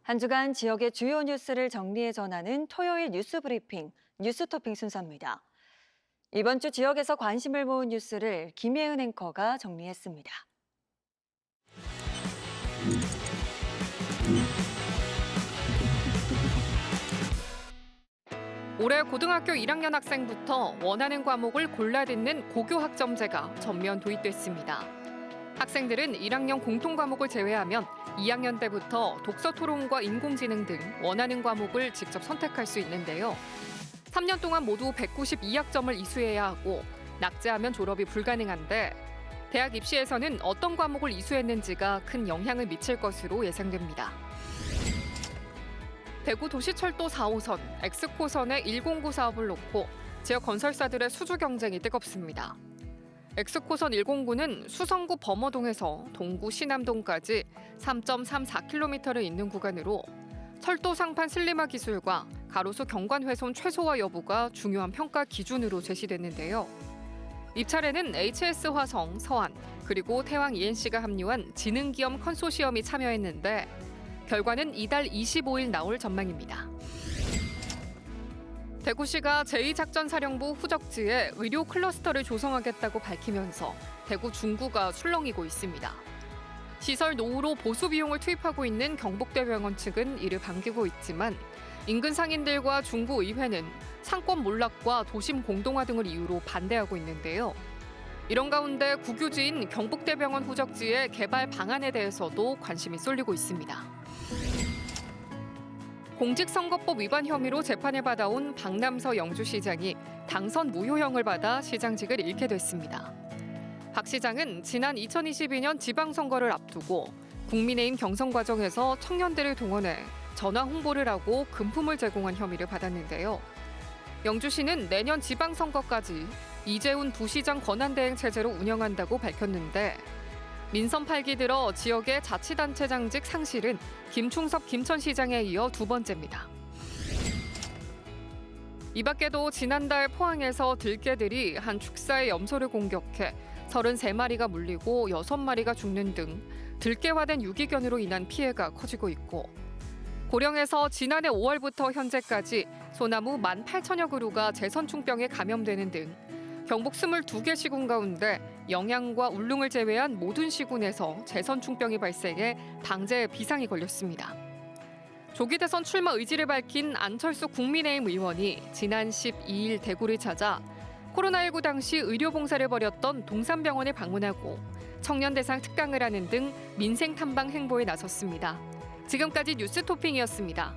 한 주간 지역의 주요 뉴스를 정리해 전하는 토요일 뉴스 브리핑, 뉴스토핑 순서입니다. 이번 주 지역에서 관심을 모은 뉴스를 김예은 앵커가 정리했습니다. 올해 고등학교 1학년 학생부터 원하는 과목을 골라 듣는 고교 학점제가 전면 도입됐습니다. 학생들은 1학년 공통 과목을 제외하면 2학년 때부터 독서 토론과 인공지능 등 원하는 과목을 직접 선택할 수 있는데요. 3년 동안 모두 192학점을 이수해야 하고 낙제하면 졸업이 불가능한데 대학 입시에서는 어떤 과목을 이수했는지가 큰 영향을 미칠 것으로 예상됩니다. 대구 도시철도 4호선, 엑스코선의 109 사업을 놓고 지역 건설사들의 수주 경쟁이 뜨겁습니다. 엑스코선 109는 수성구 범어동에서 동구 신암동까지 3.34km를 잇는 구간으로 철도 상판 슬림화 기술과 가로수 경관 훼손 최소화 여부가 중요한 평가 기준으로 제시됐는데요. 입찰에는 HS화성, 서한, 그리고 태왕 ENC가 합류한 지능기업 컨소시엄이 참여했는데 결과는 이달 25일 나올 전망입니다. 대구시가 제2작전사령부 후적지에 의료 클러스터를 조성하겠다고 밝히면서 대구 중구가 술렁이고 있습니다. 시설 노후로 보수 비용을 투입하고 있는 경북대병원 측은 이를 반기고 있지만 인근 상인들과 중구 의회는 상권 몰락과 도심 공동화 등을 이유로 반대하고 있는데요. 이런 가운데 국유지인 경북대병원 후적지의 개발 방안에 대해서도 관심이 쏠리고 있습니다. 공직선거법 위반 혐의로 재판을 받아온 박남서 영주시장이 당선 무효형을 받아 시장직을 잃게 됐습니다. 박 시장은 지난 2022년 지방선거를 앞두고 국민의힘 경선 과정에서 청년들을 동원해 전화 홍보를 하고 금품을 제공한 혐의를 받았는데요. 영주시는 내년 지방선거까지 이재훈 부시장 권한대행 체제로 운영한다고 밝혔는데 민선 8기 들어 지역의 자치단체장직 상실은 김충섭 김천시장에 이어 두 번째입니다. 이 밖에도 지난달 포항에서 들개들이 한 축사의 염소를 공격해 33마리가 물리고 6마리가 죽는 등 들개화된 유기견으로 인한 피해가 커지고 있고 고령에서 지난해 5월부터 현재까지 소나무 18,000여 그루가 제선충병에 감염되는 등 경북 22개 시군 가운데 영양과 울릉을 제외한 모든 시군에서 제선충병이 발생해 방제에 비상이 걸렸습니다. 조기 대선 출마 의지를 밝힌 안철수 국민의힘 의원이 지난 12일 대구를 찾아 코로나19 당시 의료봉사를 벌였던 동산병원을 방문하고 청년 대상 특강을 하는 등 민생 탐방 행보에 나섰습니다. 지금까지 뉴스토핑이었습니다.